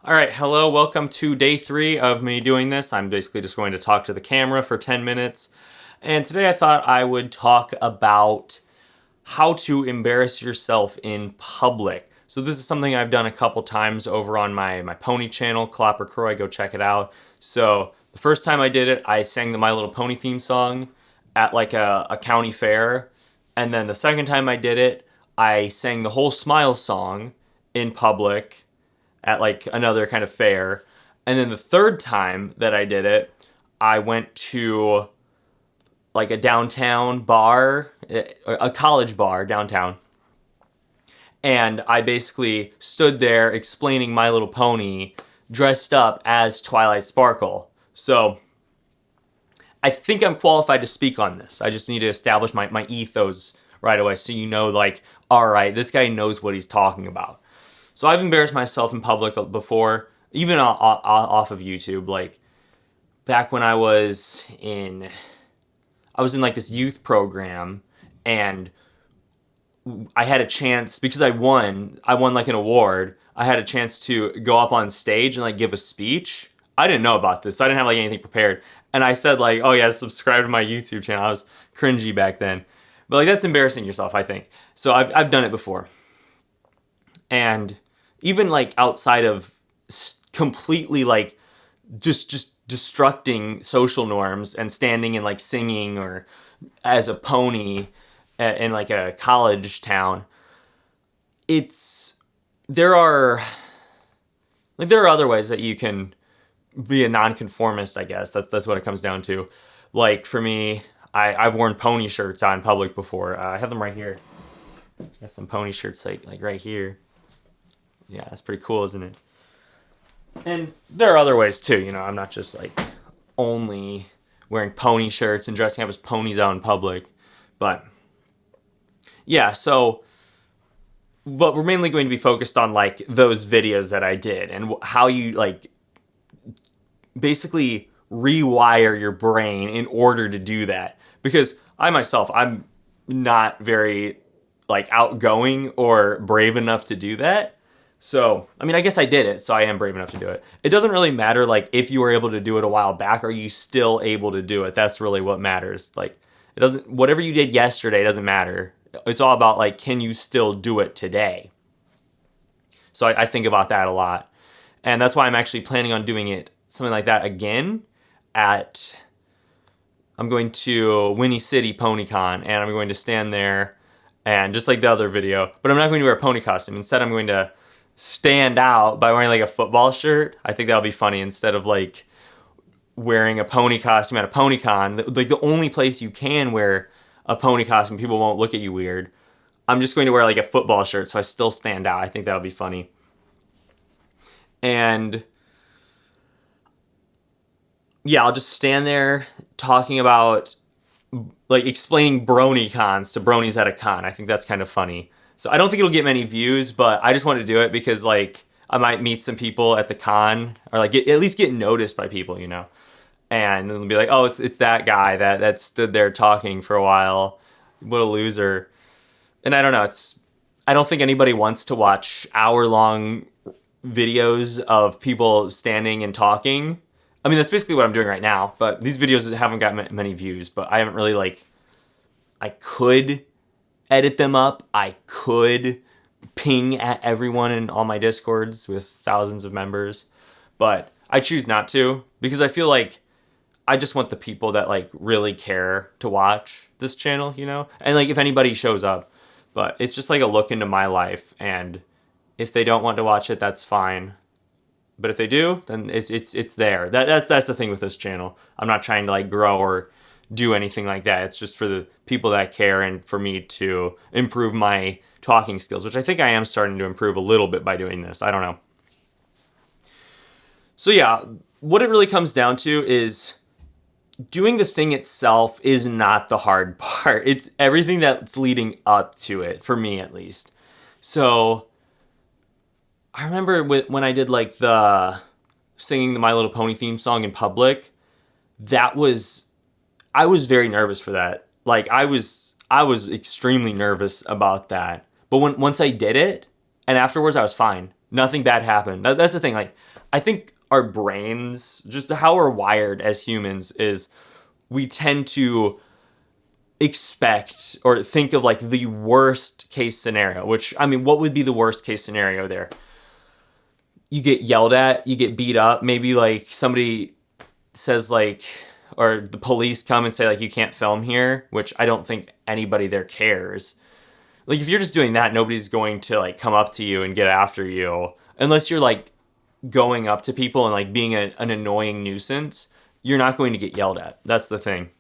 All right, hello, welcome to day 3 of me doing this. I'm basically just going to talk to the camera for 10 minutes. And today I thought I would talk about how to embarrass yourself in public. So this is something I've done a couple times over on my pony channel, Clopper Croy, go check it out. So the first time I did it, I sang the My Little Pony theme song at like a county fair. And then the second time I did it, I sang the whole Smile song in public at like another kind of fair. And then the third time that I did it, I went to like a downtown bar, a college bar downtown. And I basically stood there explaining My Little Pony dressed up as Twilight Sparkle. So I think I'm qualified to speak on this. I just need to establish my ethos right away so you know, like, all right, this guy knows what he's talking about. So I've embarrassed myself in public before, even off of YouTube. Like back when I was in like this youth program, and I had a chance because I won like an award. I had a chance to go up on stage and like give a speech. I didn't know about this. So I didn't have like anything prepared, and I said like, "Oh yeah, subscribe to my YouTube channel." I was cringy back then, but like that's embarrassing yourself, I think. So I've done it before, and even like outside of completely like just destructing social norms and standing and like singing or as a pony in like a college town, there are other ways that you can be a nonconformist, I guess. That's what it comes down to. Like for me, I've worn pony shirts out in public before. I have them right here. Got some pony shirts like right here. Yeah, that's pretty cool, isn't it? And there are other ways too, you know, I'm not just like only wearing pony shirts and dressing up as ponies out in public. But yeah, but we're mainly going to be focused on like those videos that I did and how you like basically rewire your brain in order to do that. Because I'm not very like outgoing or brave enough to do that. So, I mean, I guess I did it, so I am brave enough to do it. It doesn't really matter, like, if you were able to do it a while back, are you still able to do it? That's really what matters. Like, whatever you did yesterday doesn't matter. It's all about, like, can you still do it today? So I think about that a lot. And that's why I'm actually planning on doing it, something like that again I'm going to Winnie City PonyCon, and I'm going to stand there, and just like the other video, but I'm not going to wear a pony costume. Instead, I'm going to stand out by wearing like a football shirt. I think that'll be funny instead of like wearing a pony costume at a PonyCon. Like the only place you can wear a pony costume, people won't look at you weird. I'm just going to wear like a football shirt so I still stand out. I think that'll be funny. And yeah, I'll just stand there talking about like explaining brony cons to bronies at a con. I think that's kind of funny. So I don't think it'll get many views, but I just want to do it because like I might meet some people at the con or like at least get noticed by people, you know. And then they'll be like, "Oh, it's that guy that stood there talking for a while. What a loser." And I don't know, I don't think anybody wants to watch hour-long videos of people standing and talking. I mean, that's basically what I'm doing right now, but these videos haven't got many views, but I haven't really like I could edit them up. I could ping at everyone in all my Discords with thousands of members, but I choose not to because I feel like I just want the people that like really care to watch this channel, you know? And like if anybody shows up, but it's just like a look into my life, and if they don't want to watch it, that's fine. But if they do, then it's there. That's the thing with this channel. I'm not trying to like grow or do anything like that. It's just for the people that care and for me to improve my talking skills, which I think I am starting to improve a little bit by doing this. I don't know. So yeah, what it really comes down to is doing the thing itself is not the hard part. It's everything that's leading up to it, for me at least. So I remember when I did like the singing the My Little Pony theme song in public, I was very nervous for that. Like I was extremely nervous about that. But once I did it, and afterwards I was fine. Nothing bad happened. That's the thing. Like, I think our brains, just how we're wired as humans, is we tend to expect or think of like the worst case scenario, which, I mean, what would be the worst case scenario there? You get yelled at, you get beat up, maybe like somebody says like, or the police come and say like, you can't film here, which I don't think anybody there cares. Like, if you're just doing that, nobody's going to like come up to you and get after you unless you're like going up to people and like being an annoying nuisance. You're not going to get yelled at. That's the thing.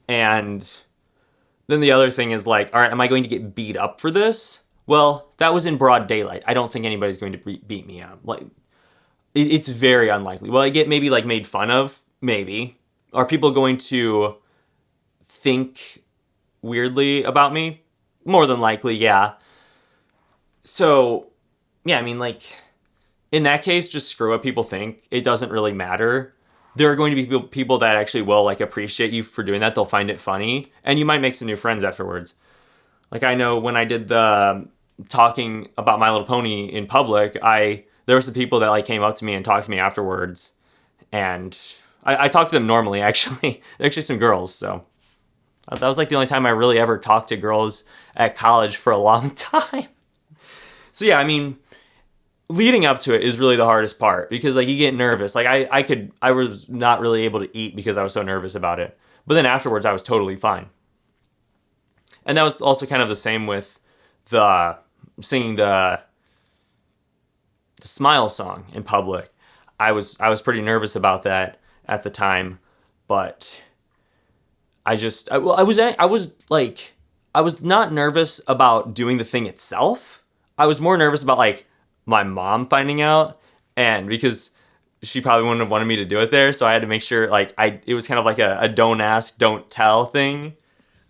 And then the other thing is like, all right, am I going to get beat up for this? Well, that was in broad daylight. I don't think anybody's going to beat me up. Like, it's very unlikely. Will I get maybe like made fun of? Maybe. Are people going to think weirdly about me? More than likely, yeah. So, yeah, I mean, like, in that case, just screw what people think. It doesn't really matter. There are going to be people that actually will like appreciate you for doing that. They'll find it funny, and you might make some new friends afterwards. Like, I know when I did the talking about My Little Pony in public, there were some people that like came up to me and talked to me afterwards, and I talked to them normally. Actually, some girls. So that was like the only time I really ever talked to girls at college for a long time. So yeah, I mean, leading up to it is really the hardest part because like you get nervous. Like I was not really able to eat because I was so nervous about it. But then afterwards I was totally fine. And that was also kind of the same with the singing the Smile song in public. I was pretty nervous about that at the time, but I was not nervous about doing the thing itself. I was more nervous about like my mom finding out, and because she probably wouldn't have wanted me to do it there, so I had to make sure like it was kind of like a don't ask, don't tell thing.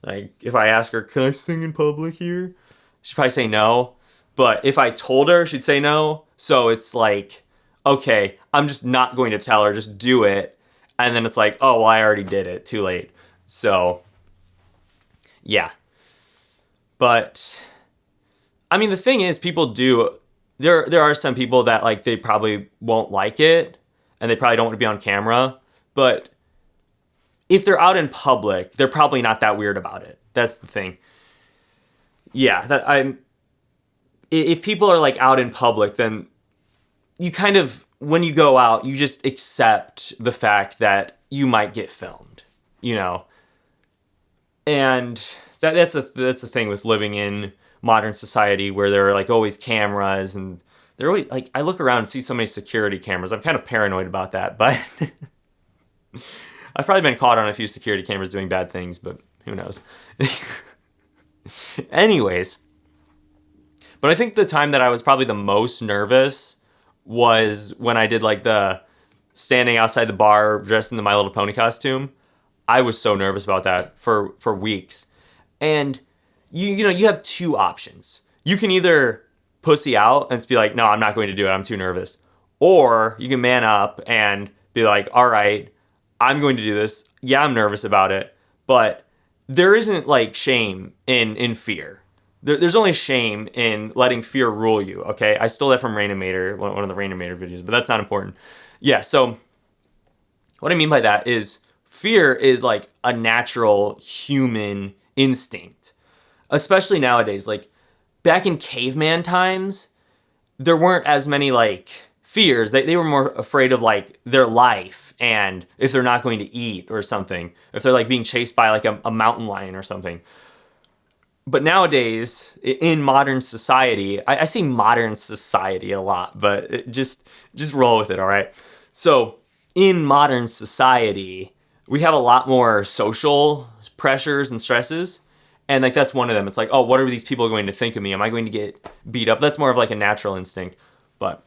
Like, if I ask her, can I sing in public here? She'd probably say no. But if I told her, she'd say no. So it's like, okay, I'm just not going to tell her, just do it. And then it's like, oh, well, I already did it, too late. So, yeah. But, I mean, the thing is, there are some people that, like, they probably won't like it, and they probably don't want to be on camera. But if they're out in public, they're probably not that weird about it. That's the thing. Yeah, if people are like out in public, then you kind of, when you go out, you just accept the fact that you might get filmed, you know? And that's the thing with living in modern society where there are like always cameras, and they're always like, I look around and see so many security cameras. I'm kind of paranoid about that, but I've probably been caught on a few security cameras doing bad things, but who knows? Anyways, but I think the time that I was probably the most nervous was when I did like the standing outside the bar dressed in the My Little Pony costume. I was so nervous about that for weeks. And you know, you have two options. You can either pussy out and just be like, no, I'm not going to do it, I'm too nervous. Or you can man up and be like, all right, I'm going to do this. Yeah, I'm nervous about it, but there isn't like shame in fear. There's only shame in letting fear rule you, okay? I stole that from Rainimator, one of the Rainimator videos, but that's not important. Yeah, so what I mean by that is fear is like a natural human instinct, especially nowadays. Like back in caveman times, there weren't as many like fears. They were more afraid of like their life and if they're not going to eat or something, if they're like being chased by like a mountain lion or something. But nowadays, in modern society, I say modern society a lot, but just roll with it, all right? So in modern society, we have a lot more social pressures and stresses, and like that's one of them. It's like, oh, what are these people going to think of me? Am I going to get beat up? That's more of like a natural instinct, but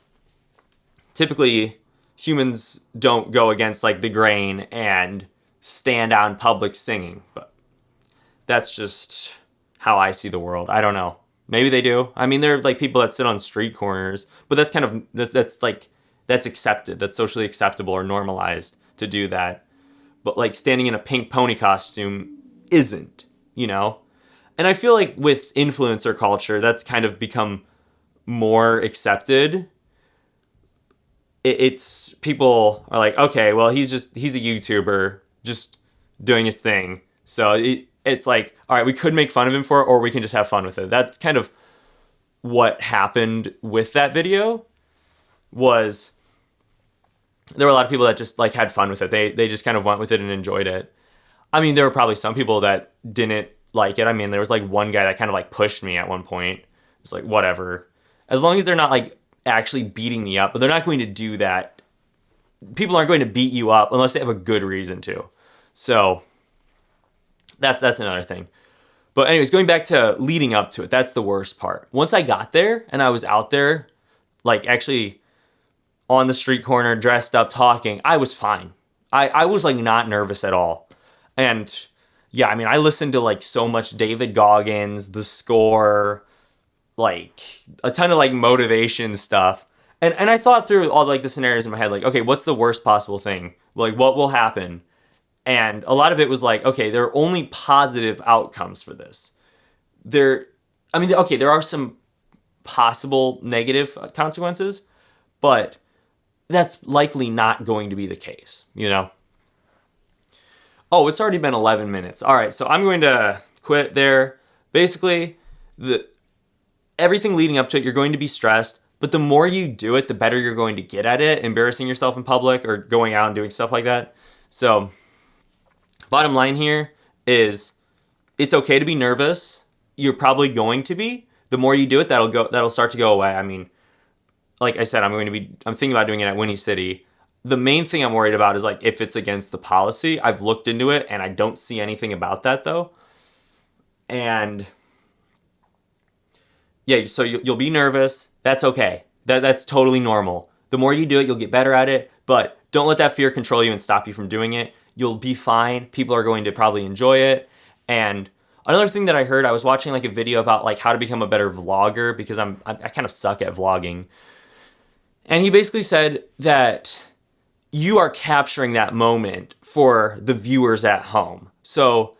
typically humans don't go against like the grain and stand out in public singing, but that's just how I see the world. I don't know. Maybe they do. I mean, there are like people that sit on street corners, but that's kind of, that's accepted. That's socially acceptable or normalized to do that. But like standing in a pink pony costume isn't, you know? And I feel like with influencer culture, that's kind of become more accepted, it's people are like, okay, well, he's a YouTuber just doing his thing. So it's like, all right, we could make fun of him for it, or we can just have fun with it. That's kind of what happened with that video. Was there were a lot of people that just like had fun with it. They just kind of went with it and enjoyed it. I mean, there were probably some people that didn't like it. I mean, there was like one guy that kind of like pushed me at one point. It's like, whatever. As long as they're not like actually beating me up, but they're not going to do that. People aren't going to beat you up unless they have a good reason to. So that's another thing. But anyways, going back to leading up to it, that's the worst part. Once I got there and I was out there, like actually on the street corner, dressed up, talking, I was fine. I was like not nervous at all. And yeah, I mean, I listened to like so much David Goggins, The Score, like a ton of like motivation stuff. And I thought through all like the scenarios in my head, like, okay, what's the worst possible thing? Like, what will happen? And a lot of it was like, okay, there are only positive outcomes for this. There are some possible negative consequences, but that's likely not going to be the case, you know? Oh, it's already been 11 minutes. All right, so I'm going to quit there. Basically, everything leading up to it, you're going to be stressed, but the more you do it, the better you're going to get at it, embarrassing yourself in public or going out and doing stuff like that. So, bottom line here is it's okay to be nervous. You're probably going to be. The more you do it, that'll start to go away. I mean, like I said, I'm thinking about doing it at Winnie City. The main thing I'm worried about is like if it's against the policy. I've looked into it and I don't see anything about that though. And yeah, so you'll be nervous. That's okay. That's totally normal. The more you do it, you'll get better at it, but don't let that fear control you and stop you from doing it. You'll be fine. People are going to probably enjoy it. And another thing that I heard, I was watching like a video about like how to become a better vlogger because I kind of suck at vlogging. And he basically said that you are capturing that moment for the viewers at home. So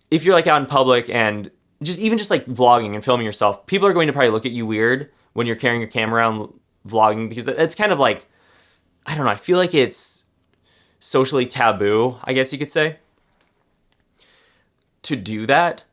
if you're like out in public and just like vlogging and filming yourself, people are going to probably look at you weird when you're carrying your camera around vlogging because it's kind of like, I don't know, I feel like it's socially taboo, I guess you could say, to do that.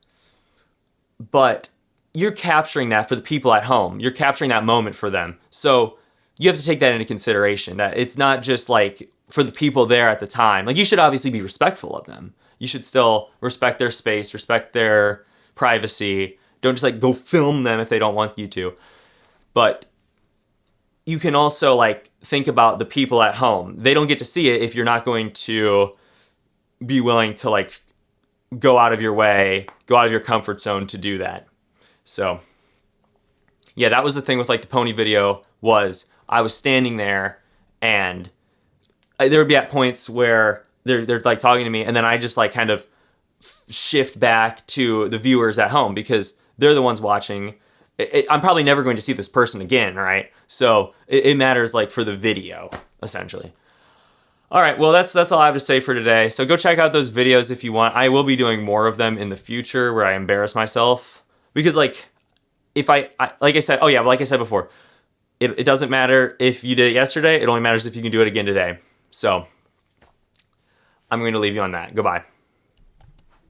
But you're capturing that for the people at home. You're capturing that moment for them. So you have to take that into consideration, that it's not just like for the people there at the time. Like you should obviously be respectful of them. You should still respect their space, respect their privacy. Don't just like go film them if they don't want you to. But you can also like think about the people at home. They don't get to see it if you're not going to be willing to like go out of your way, go out of your comfort zone to do that. So yeah, that was the thing with like the pony video was I was standing there and there would be at points where they're like talking to me and then I just like kind of shift back to the viewers at home because they're the ones watching. I'm probably never going to see this person again, right? So it matters like for the video, essentially. All right, well, that's all I have to say for today. So go check out those videos if you want. I will be doing more of them in the future where I embarrass myself. Because like, if like I said, like I said before, it doesn't matter if you did it yesterday. It only matters if you can do it again today. So I'm going to leave you on that. Goodbye.